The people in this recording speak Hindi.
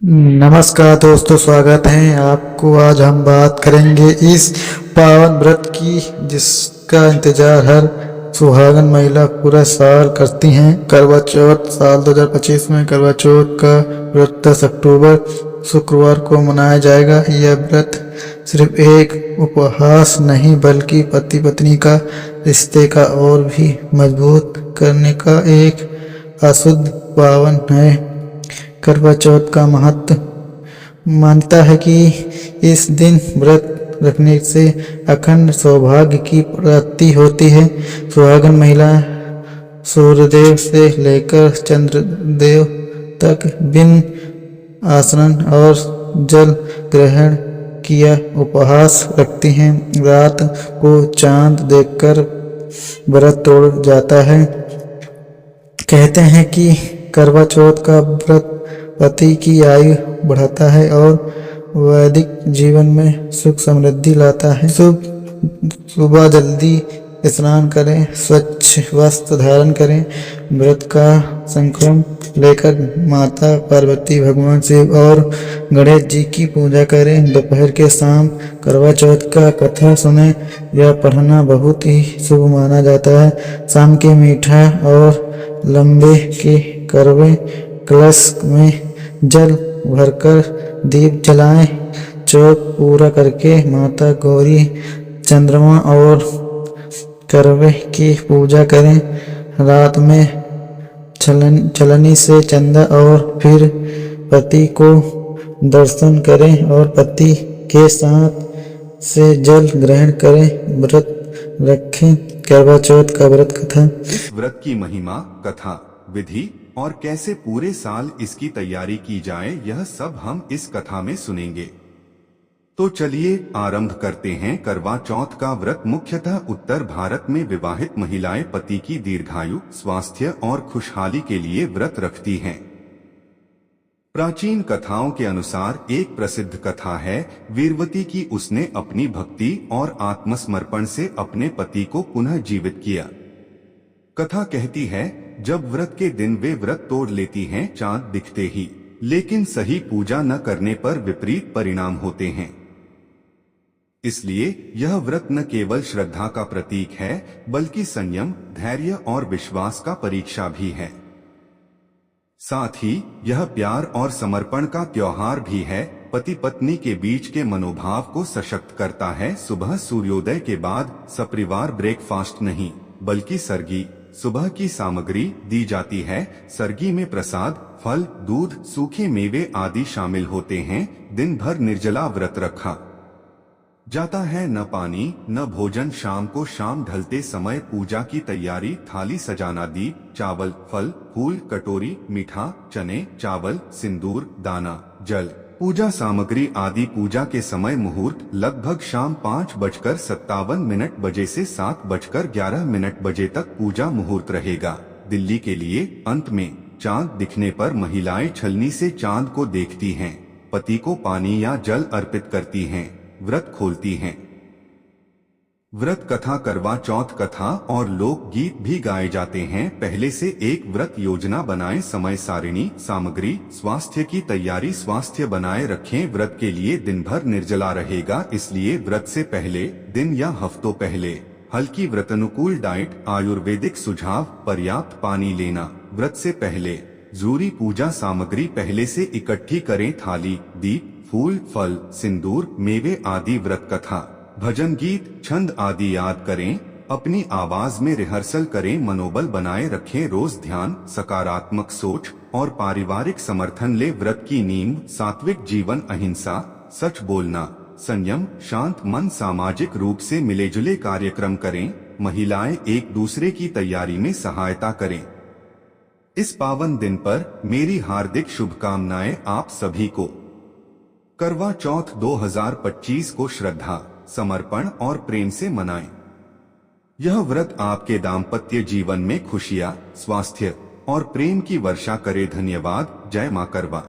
नमस्कार दोस्तों, स्वागत है आपको। आज हम बात करेंगे इस पावन व्रत की जिसका इंतजार हर सुहागन महिला पूरा साल करती हैं। करवा चौथ साल 2025 में करवा चौथ का व्रत 10 अक्टूबर शुक्रवार को मनाया जाएगा। यह व्रत सिर्फ एक उपवास नहीं बल्कि पति पत्नी का रिश्ते का और भी मजबूत करने का एक अशुद्ध पावन है। करवा चौथ का महत्व मानता है कि इस दिन व्रत रखने से अखंड सौभाग्य की प्राप्ति होती है। सुहागन महिला सूर्यदेव से लेकर चंद्रदेव तक बिन आसन और जल ग्रहण किया उपवास रखती हैं। रात को चांद देखकर व्रत तोड़ जाता है। कहते हैं कि करवा चौथ का व्रत पति की आयु बढ़ाता है और वैदिक जीवन में सुख समृद्धि लाता है। सुबह जल्दी स्नान करें, स्वच्छ वस्त्र धारण करें, व्रत का संकल्प लेकर माता पार्वती, भगवान शिव और गणेश जी की पूजा करें। दोपहर के शाम करवा चौथ का कथा सुने। यह पढ़ना बहुत ही शुभ माना जाता है। शाम के मीठा और लंबे के करवे कलश में जल भरकर दीप जलाएं। चौथ पूरा करके माता गौरी, चंद्रमा और करवे की पूजा करें। रात में छलनी से चंदा और फिर पति को दर्शन करें और पति के साथ से जल ग्रहण करें। व्रत रखें। करवा चौथ का व्रत कथा। इस व्रत की महिमा, कथा, विधि और कैसे पूरे साल इसकी तैयारी की जाए, यह सब हम इस कथा में सुनेंगे। तो चलिए आरंभ करते हैं। करवा चौथ का व्रत मुख्यतः उत्तर भारत में विवाहित महिलाएं पति की दीर्घायु, स्वास्थ्य और खुशहाली के लिए व्रत रखती हैं। प्राचीन कथाओं के अनुसार एक प्रसिद्ध कथा है वीरवती की। उसने अपनी भक्ति और आत्मसमर्पण से अपने पति को पुनः जीवित किया। कथा कहती है, जब व्रत के दिन वे व्रत तोड़ लेती हैं चांद दिखते ही, लेकिन सही पूजा न करने पर विपरीत परिणाम होते हैं। इसलिए यह व्रत न केवल श्रद्धा का प्रतीक है बल्कि संयम, धैर्य और विश्वास का परीक्षा भी है। साथ ही यह प्यार और समर्पण का त्योहार भी है। पति पत्नी के बीच के मनोभाव को सशक्त करता है। सुबह सूर्योदय के बाद सपरिवार ब्रेकफास्ट नहीं बल्कि सरगी, सुबह की सामग्री दी जाती है। सरगी में प्रसाद, फल, दूध, सूखे मेवे आदि शामिल होते हैं। दिन भर निर्जला व्रत रखा जाता है, न पानी न भोजन। शाम को शाम ढलते समय पूजा की तैयारी, थाली सजाना, दीप, चावल, फल, फूल, कटोरी, मीठा, चने, चावल, सिंदूर, दाना, जल, पूजा सामग्री आदि। पूजा के समय मुहूर्त लगभग शाम 5:57 बजे से 7:11 बजे तक पूजा मुहूर्त रहेगा। दिल्ली के लिए अंत में चांद दिखने पर महिलाएं छलनी से चांद को देखती हैं, पति को पानी या जल अर्पित करती हैं, व्रत खोलती हैं। व्रत कथा, करवा चौथ कथा और लोकगीत भी गाए जाते हैं। पहले से एक व्रत योजना बनाएं। समय सारिणी, सामग्री, स्वास्थ्य की तैयारी। स्वास्थ्य बनाए रखें। व्रत के लिए दिन भर निर्जला रहेगा, इसलिए व्रत से पहले दिन या हफ्तों पहले हल्की व्रतानुकूल डाइट। आयुर्वेदिक सुझाव, पर्याप्त पानी लेना। व्रत से पहले जरूरी पूजा सामग्री पहले से इकट्ठी करें। थाली, दीप, फूल, फल, सिंदूर, मेवे आदि। व्रत कथा, भजन, गीत, छंद आदि याद करें। अपनी आवाज में रिहर्सल करें। मनोबल बनाए रखें। रोज ध्यान, सकारात्मक सोच और पारिवारिक समर्थन ले। व्रत की नींव, सात्विक जीवन, अहिंसा, सच बोलना, संयम, शांत मन। सामाजिक रूप से मिलेजुले कार्यक्रम करें। महिलाएं एक दूसरे की तैयारी में सहायता करें। इस पावन दिन पर मेरी हार्दिक शुभकामनाएं आप सभी को। करवा चौथ 2025 को श्रद्धा, समर्पण और प्रेम से मनाएं। यह व्रत आपके दाम्पत्य जीवन में खुशियां, स्वास्थ्य और प्रेम की वर्षा करे। धन्यवाद। जय मां करवा।